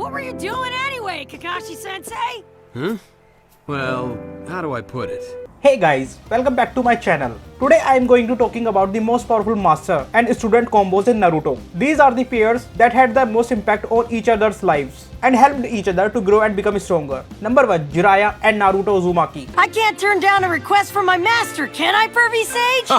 What were you doing anyway, Kakashi-sensei? Huh? Well, how do I put it? Hey guys, welcome back to my channel. Today I am going to talking about the most powerful master and student combos in Naruto. These are the pairs that had the most impact on each other's lives and helped each other to grow and become stronger. Number 1. Jiraiya and Naruto Uzumaki. I can't turn down a request from my master, can I, Pervy Sage?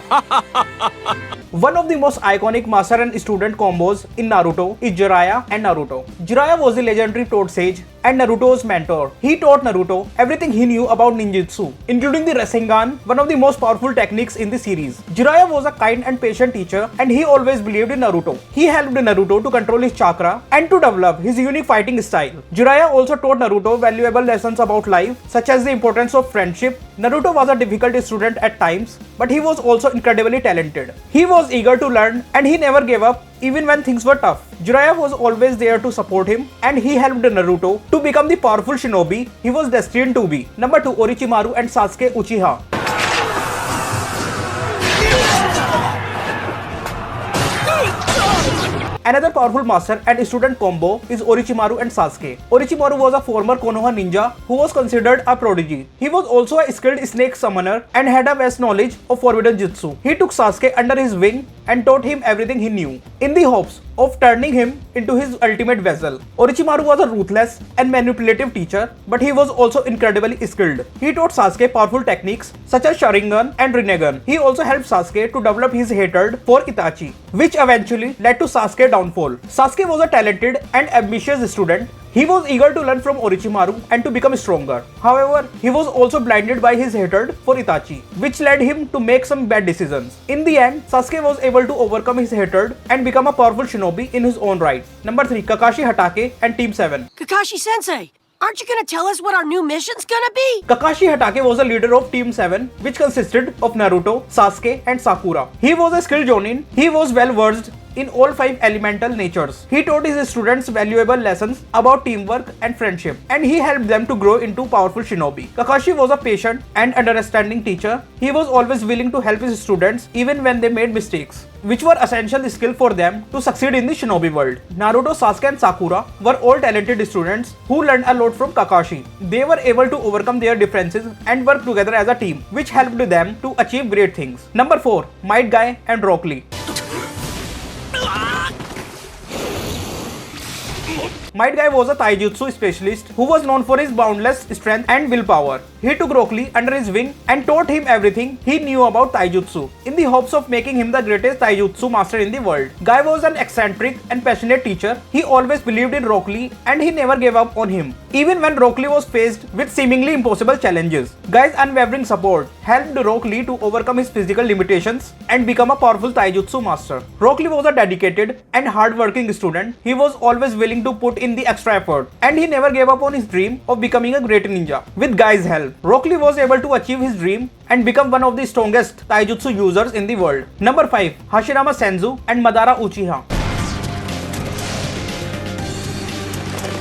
One of the most iconic master and student combos in Naruto is Jiraiya and Naruto. Jiraiya was the legendary Toad Sage and Naruto's mentor. He taught Naruto everything he knew about ninjutsu, including the Rasengan, one of the most powerful techniques in the series. Jiraiya was a kind and patient teacher and he always believed in Naruto. He helped Naruto to control his chakra and to develop his unique fighting style. Jiraiya also taught Naruto valuable lessons about life, such as the importance of friendship. Naruto was a difficult student at times, but he was also incredibly talented. He was eager to learn and he never gave up even when things were tough. Jiraiya was always there to support him and he helped Naruto to become the powerful shinobi he was destined to be. Number 2. Orochimaru and Sasuke Uchiha. Another powerful master and student combo is Orochimaru and Sasuke. Orochimaru was a former Konoha ninja who was considered a prodigy. He was also a skilled snake summoner and had a vast knowledge of forbidden jutsu. He took Sasuke under his wing and taught him everything he knew, in the hopes of turning him into his ultimate vessel. Orochimaru was a ruthless and manipulative teacher, but he was also incredibly skilled. He taught Sasuke powerful techniques such as Sharingan and Rinnegan. He also helped Sasuke to develop his hatred for Itachi, which eventually led to Sasuke's downfall. Sasuke was a talented and ambitious student. He was eager to learn from Orochimaru and to become stronger. However, he was also blinded by his hatred for Itachi, which led him to make some bad decisions. In the end, Sasuke was able to overcome his hatred and become a powerful shinobi in his own right. Number 3. Kakashi Hatake and Team 7. Kakashi-sensei, aren't you gonna tell us what our new mission's gonna be? Kakashi Hatake was a leader of Team 7, which consisted of Naruto, Sasuke and Sakura. He was a skilled jonin. He was well versed in all 5 elemental natures. He taught his students valuable lessons about teamwork and friendship, and he helped them to grow into powerful shinobi. Kakashi was a patient and understanding teacher. He was always willing to help his students even when they made mistakes, which were essential skills for them to succeed in the shinobi world. Naruto, Sasuke and Sakura were all talented students who learned a lot from Kakashi. They were able to overcome their differences and work together as a team, which helped them to achieve great things. Number 4. Might Guy and Rock Lee. Might Guy was a taijutsu specialist who was known for his boundless strength and willpower. He took Rock Lee under his wing and taught him everything he knew about taijutsu, in the hopes of making him the greatest taijutsu master in the world. Guy was an eccentric and passionate teacher. He always believed in Rock Lee and he never gave up on him, even when Rock Lee was faced with seemingly impossible challenges. Guy's unwavering support helped Rock Lee to overcome his physical limitations and become a powerful taijutsu master. Rock Lee was a dedicated and hard-working student. He was always willing to put in the extra effort, and he never gave up on his dream of becoming a great ninja. With Guy's help, Rock Lee was able to achieve his dream and become one of the strongest taijutsu users in the world. Number 5. Hashirama Senju and Madara Uchiha.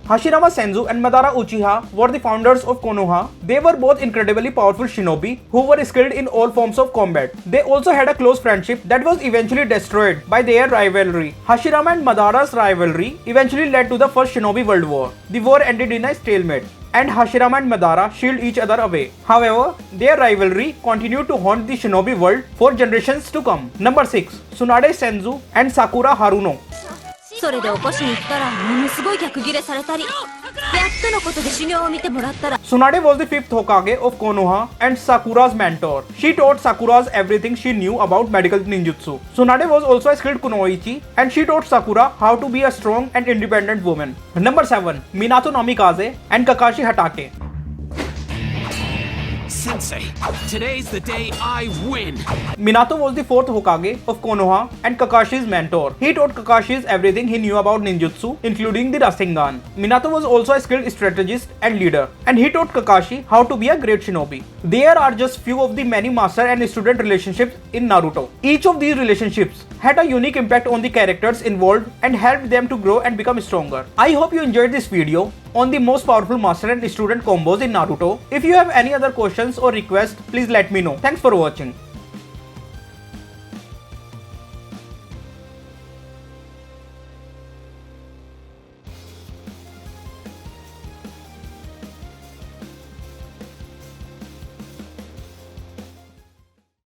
Hashirama Senju and Madara Uchiha were the founders of Konoha. They were both incredibly powerful shinobi who were skilled in all forms of combat. They also had a close friendship that was eventually destroyed by their rivalry. Hashirama and Madara's rivalry eventually led to the First Shinobi World War. The war ended in a stalemate, and Hashirama and Madara shielded each other away. However, their rivalry continued to haunt the shinobi world for generations to come. Number 6. Tsunade Senju and Sakura Haruno. それで起こしに行ったらものすごい逆ギレされたり、やっとのことで修行を見てもらったら。 Tsunade was the 5th Hokage of Konoha and Sakura's mentor. She taught Sakura everything she knew about medical ninjutsu. Tsunade was also a skilled kunoichi and she taught Sakura how to be a strong and independent woman. Number 7. Minato Namikaze and Kakashi Hatake. Sensei, today's the day I win! Minato was the 4th Hokage of Konoha and Kakashi's mentor. He taught Kakashi everything he knew about ninjutsu, including the Rasengan. Minato was also a skilled strategist and leader, and he taught Kakashi how to be a great shinobi. There are just few of the many master and student relationships in Naruto. Each of these relationships had a unique impact on the characters involved and helped them to grow and become stronger. I hope you enjoyed this video on the most powerful master and student combos in Naruto. If you have any other questions or requests, please let me know. Thanks for watching.